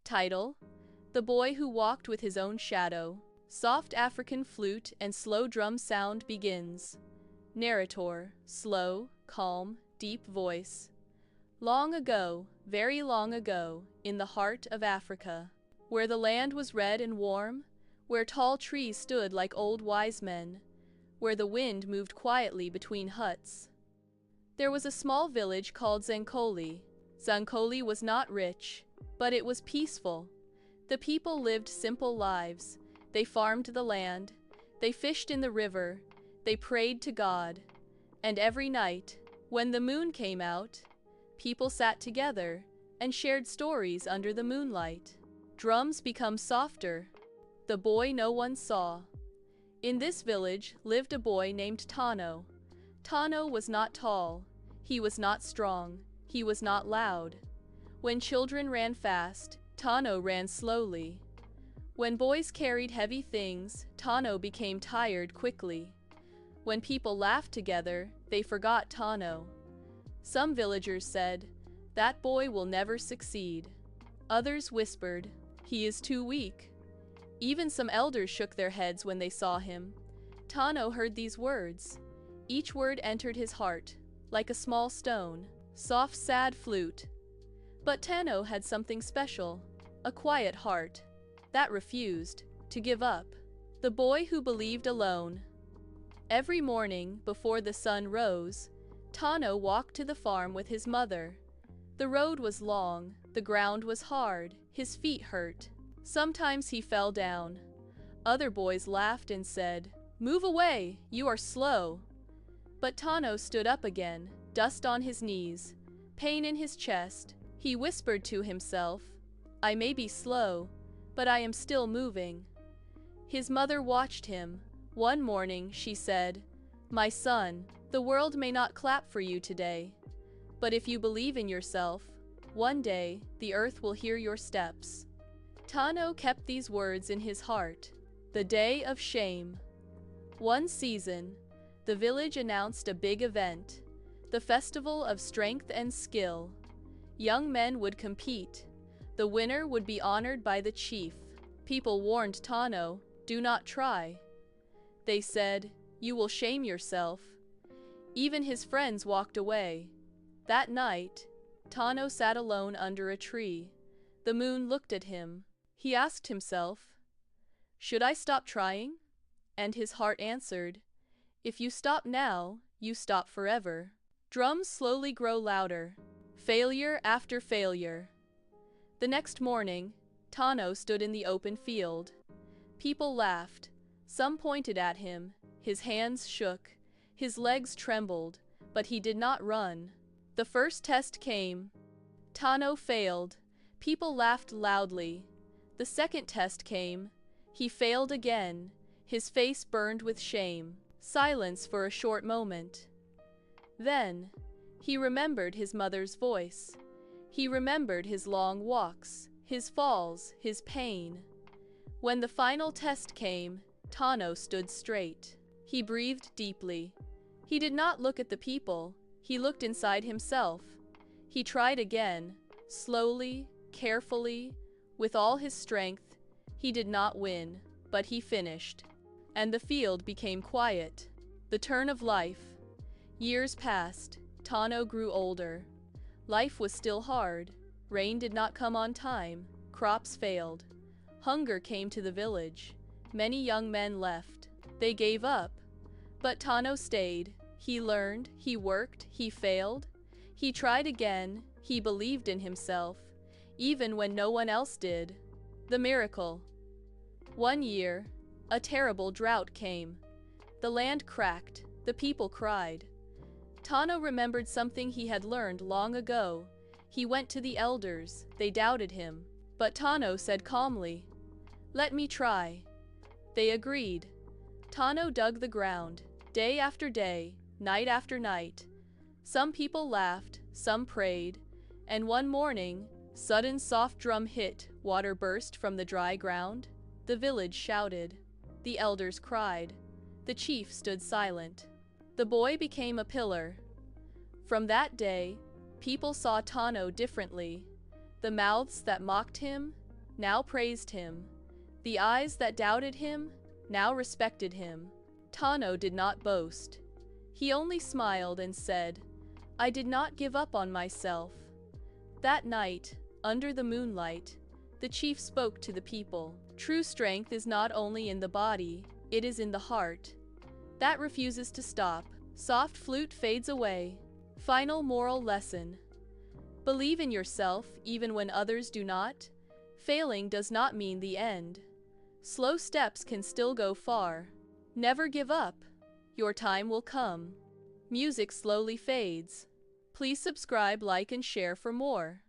Title: The Boy Who Walked with His Own Shadow. Soft African flute and slow drum sound begins. Narrator: slow, calm, deep voice. Long ago, very long ago, in the heart of Africa, where the land was red and warm, where tall trees stood like old wise men, where the wind moved quietly between huts, there was a small village called Zankoli. Zankoli was not rich, but it was peaceful. The people lived simple lives. They farmed the land, they fished in the river, they prayed to God. And every night, when the moon came out, people sat together and shared stories under the moonlight. Drums become softer. The boy no one saw. In this village lived a boy named Tano. Tano was not tall, he was not strong, he was not loud. When children ran fast, Tano ran slowly. When boys carried heavy things, Tano became tired quickly. When people laughed together, they forgot Tano. Some villagers said, "That boy will never succeed." Others whispered, "He is too weak." Even some elders shook their heads when they saw him. Tano heard these words. Each word entered his heart, like a small stone. Soft, sad flute. But Tano had something special, a quiet heart that refused to give up. The boy who believed alone. Every morning, before the sun rose, Tano walked to the farm with his mother. The road was long, the ground was hard, his feet hurt. Sometimes he fell down. Other boys laughed and said, "Move away, you are slow." But Tano stood up again, dust on his knees, pain in his chest. He whispered to himself, "I may be slow, but I am still moving." His mother watched him. One morning she said, "My son, the world may not clap for you today, but if you believe in yourself, one day the earth will hear your steps." Tano kept these words in his heart. The day of shame. One season, the village announced a big event, the festival of strength and skill. Young men would compete. The winner would be honored by the chief. People warned Tano, "Do not try." They said, "You will shame yourself." Even his friends walked away. That night, Tano sat alone under a tree. The moon looked at him. He asked himself, "Should I stop trying?" And his heart answered, "If you stop now, you stop forever." Drums slowly grow louder. Failure after failure. The next morning, Tano stood in the open field. People laughed. Some pointed at him. His hands shook. His legs trembled, but he did not run. The first test came. Tano failed. People laughed loudly. The second test came. He failed again. His face burned with shame. Silence for a short moment. Then, he remembered his mother's voice. He remembered his long walks, his falls, his pain. When the final test came, Tano stood straight. He breathed deeply. He did not look at the people. He looked inside himself. He tried again, slowly, carefully, with all his strength. He did not win, but he finished. And the field became quiet. The turn of life. Years passed. Tano grew older. Life was still hard. Rain did not come on time. Crops failed. Hunger came to the village. Many young men left. They gave up. But Tano stayed. He learned, he worked, he failed. He tried again. He believed in himself, even when no one else did. The miracle. One year, a terrible drought came. The land cracked. The people cried. Tano remembered something he had learned long ago. He went to the elders. They doubted him. But Tano said calmly, "Let me try." They agreed. Tano dug the ground, day after day, night after night. Some people laughed, some prayed, and one morning, sudden soft drum hit, water burst from the dry ground. The village shouted. The elders cried. The chief stood silent. The boy became a pillar. From that day, people saw Tano differently. The mouths that mocked him now praised him. The eyes that doubted him, now respected him. Tano did not boast. He only smiled and said, "I did not give up on myself." That night, under the moonlight, the chief spoke to the people. True strength is not only in the body, it is in the heart. That refuses to stop. Soft flute fades away. Final moral lesson. Believe in yourself even when others do not. Failing does not mean the end. Slow steps can still go far. Never give up. Your time will come. Music slowly fades. Please subscribe, like, and share for more.